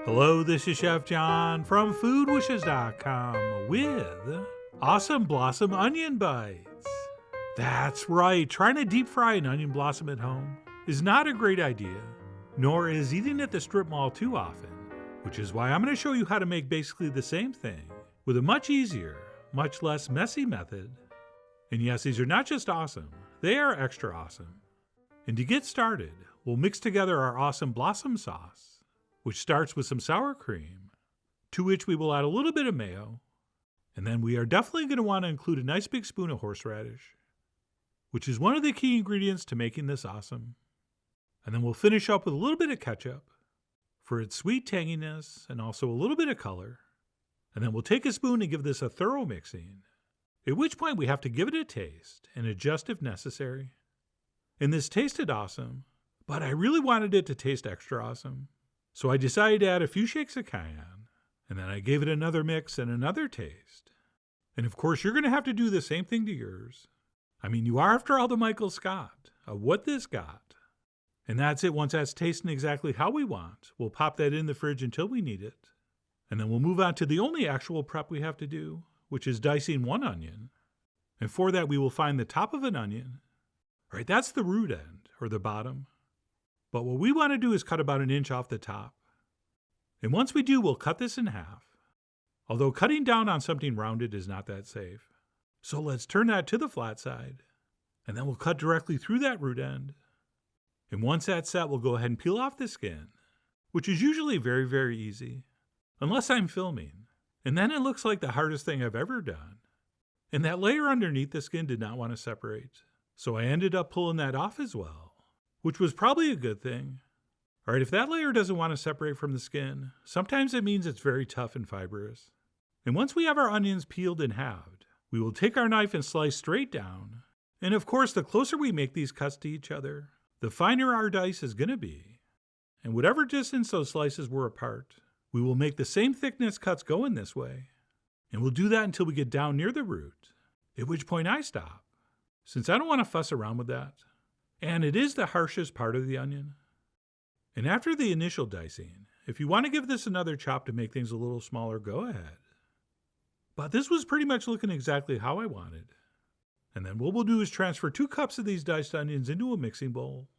Hello, this is Chef John from foodwishes.com with Awesome Blossom Onion Bites. That's right, trying to deep fry an onion blossom at home is not a great idea, nor is eating at the strip mall too often, which is why I'm going to show you how to make basically the same thing with a much easier, much less messy method. And yes, these are not just awesome, they are extra awesome. And to get started, we'll mix together our awesome blossom sauce, which starts with some sour cream, to which we will add a little bit of mayo, and then we are definitely going to want to include a nice big spoon of horseradish, which is one of the key ingredients to making this awesome. And then we'll finish up with a little bit of ketchup for its sweet tanginess and also a little bit of color. And then we'll take a spoon and give this a thorough mixing, at which point we have to give it a taste and adjust if necessary. And this tasted awesome, but I really wanted it to taste extra awesome. So I decided to add a few shakes of cayenne, and then I gave it another mix and another taste. And of course, you're going to have to do the same thing to yours. I mean, you are, after all, the Michael Scott of what this got. And that's it. Once that's tasting exactly how we want, we'll pop that in the fridge until we need it. And then we'll move on to the only actual prep we have to do, which is dicing one onion. And for that, we will find the top of an onion. Right, that's the root end, or the bottom. But what we want to do is cut about an inch off the top. And once we do, we'll cut this in half. Although cutting down on something rounded is not that safe. So let's turn that to the flat side. And then we'll cut directly through that root end. And once that's set, we'll go ahead and peel off the skin, which is usually very, very easy, unless I'm filming. And then it looks like the hardest thing I've ever done. And that layer underneath the skin did not want to separate. So I ended up pulling that off as well, which was probably a good thing. All right, if that layer doesn't want to separate from the skin, sometimes it means it's very tough and fibrous. And once we have our onions peeled and halved, we will take our knife and slice straight down. And of course, the closer we make these cuts to each other, the finer our dice is going to be. And whatever distance those slices were apart, we will make the same thickness cuts go in this way. And we'll do that until we get down near the root, at which point I stop, since I don't want to fuss around with that. And it is the harshest part of the onion. And after the initial dicing, if you want to give this another chop to make things a little smaller, go ahead. But this was pretty much looking exactly how I wanted. And then what we'll do is transfer 2 cups of these diced onions into a mixing bowl,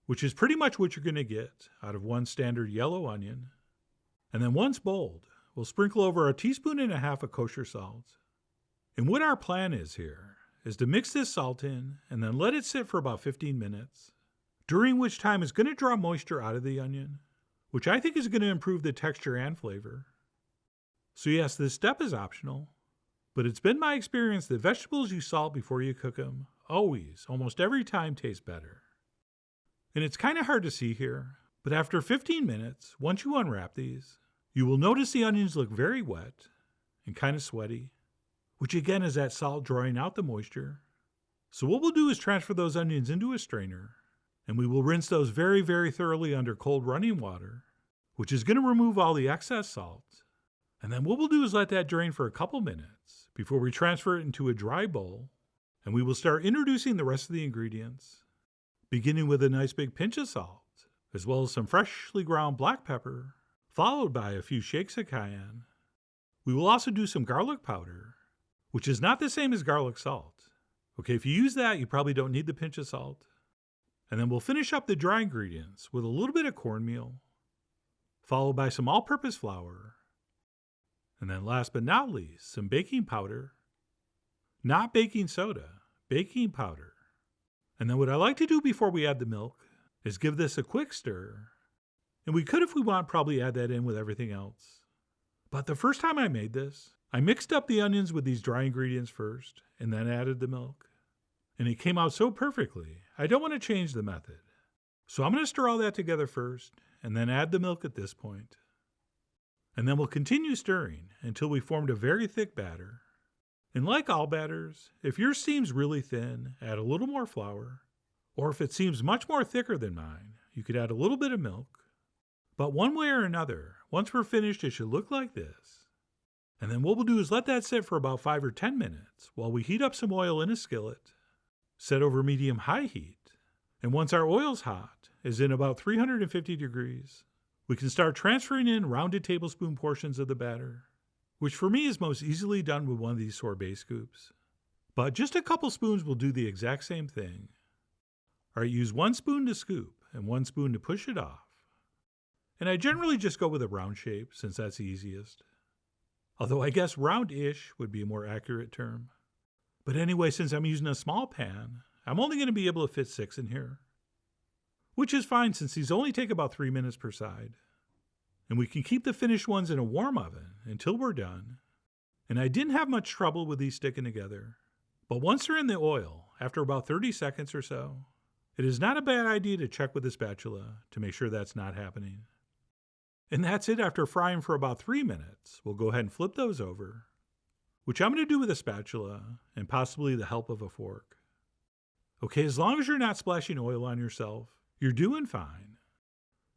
which is pretty much what you're going to get out of one standard yellow onion. And then once bowled, we'll sprinkle over a teaspoon and a half of kosher salt. And what our plan is here is to mix this salt in and then let it sit for about 15 minutes, during which time it's going to draw moisture out of the onion, which I think is going to improve the texture and flavor. So yes, this step is optional, but it's been my experience that vegetables you salt before you cook them always, almost every time, taste better. And it's kind of hard to see here, but after 15 minutes, once you unwrap these, you will notice the onions look very wet and kind of sweaty, which again is that salt drawing out the moisture. So what we'll do is transfer those onions into a strainer, and we will rinse those very, very thoroughly under cold running water, which is going to remove all the excess salt. And then what we'll do is let that drain for a couple minutes before we transfer it into a dry bowl, and we will start introducing the rest of the ingredients, beginning with a nice big pinch of salt, as well as some freshly ground black pepper, followed by a few shakes of cayenne. We will also do some garlic powder, which is not the same as garlic salt. Okay, if you use that, you probably don't need the pinch of salt. And then we'll finish up the dry ingredients with a little bit of cornmeal, followed by some all-purpose flour. And then last but not least, some baking powder. Not baking soda, baking powder. And then what I like to do before we add the milk is give this a quick stir. And we could, if we want, probably add that in with everything else. But the first time I made this, I mixed up the onions with these dry ingredients first, and then added the milk. And it came out so perfectly, I don't want to change the method. So I'm going to stir all that together first, and then add the milk at this point. And then we'll continue stirring until we formed a very thick batter. And like all batters, if yours seems really thin, add a little more flour. Or if it seems much more thicker than mine, you could add a little bit of milk. But one way or another, once we're finished, it should look like this. And then what we'll do is let that sit for about 5 or 10 minutes while we heat up some oil in a skillet, set over medium-high heat. And once our oil's hot, is in about 350 degrees, we can start transferring in rounded tablespoon portions of the batter, which for me is most easily done with one of these sorbet scoops. But just a couple spoons will do the exact same thing. All right, use 1 spoon to scoop and 1 spoon to push it off. And I generally just go with a round shape since that's the easiest. Although I guess round-ish would be a more accurate term. But anyway, since I'm using a small pan, I'm only going to be able to fit 6 in here. Which is fine since these only take about 3 minutes per side. And we can keep the finished ones in a warm oven until we're done. And I didn't have much trouble with these sticking together. But once they're in the oil, after about 30 seconds or so, it is not a bad idea to check with a spatula to make sure that's not happening. And that's it after frying for about 3 minutes. We'll go ahead and flip those over, which I'm going to do with a spatula and possibly the help of a fork. Okay, as long as you're not splashing oil on yourself, you're doing fine.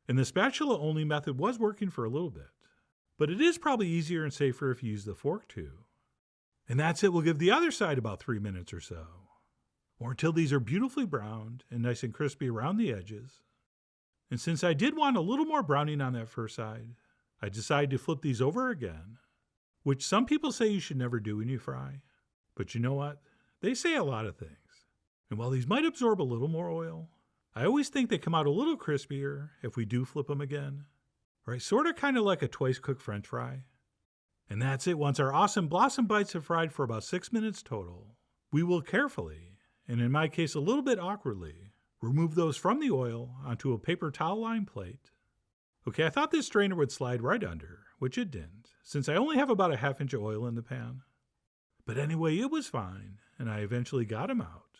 And the spatula only method was working for a little bit, but it is probably easier and safer if you use the fork too. And that's it. We'll give the other side about 3 minutes or so, or until these are beautifully browned and nice and crispy around the edges. And since I did want a little more browning on that first side, I decided to flip these over again, which some people say you should never do when you fry. But you know what? They say a lot of things. And while these might absorb a little more oil, I always think they come out a little crispier if we do flip them again. Right? Sort of kind of like a twice cooked French fry. And that's it. Once our awesome blossom bites have fried for about 6 minutes total, we will carefully, and in my case a little bit awkwardly, remove those from the oil onto a paper towel lined plate. Okay, I thought this strainer would slide right under, which it didn't, since I only have about a ½ inch of oil in the pan. But anyway, it was fine, and I eventually got them out.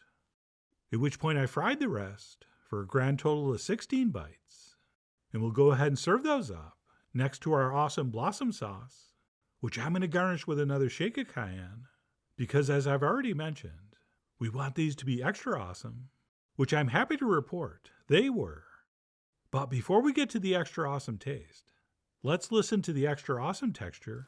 At which point I fried the rest for a grand total of 16 bites. And we'll go ahead and serve those up next to our awesome blossom sauce, which I'm going to garnish with another shake of cayenne, because as I've already mentioned, we want these to be extra awesome, which I'm happy to report they were. But before we get to the extra awesome taste, let's listen to the extra awesome texture.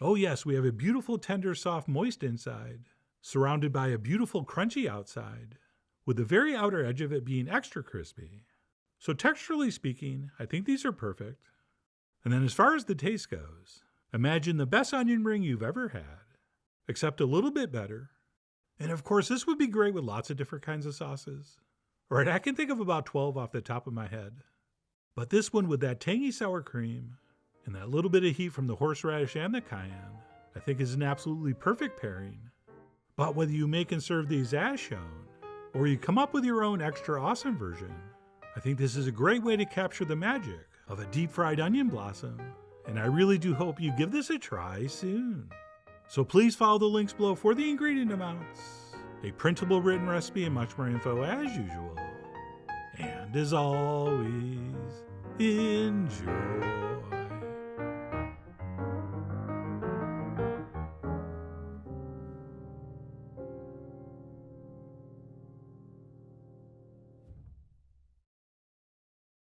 Oh yes, we have a beautiful, tender, soft, moist inside, surrounded by a beautiful, crunchy outside, with the very outer edge of it being extra crispy. So texturally speaking, I think these are perfect. And then as far as the taste goes, imagine the best onion ring you've ever had, except a little bit better. And of course, this would be great with lots of different kinds of sauces. All right, I can think of about 12 off the top of my head. But this one with that tangy sour cream and that little bit of heat from the horseradish and the cayenne, I think is an absolutely perfect pairing. But whether you make and serve these as shown, or you come up with your own extra awesome version, I think this is a great way to capture the magic of a deep fried onion blossom, and I really do hope you give this a try soon. So please follow the links below for the ingredient amounts, a printable written recipe, and much more info as usual. And as always, enjoy.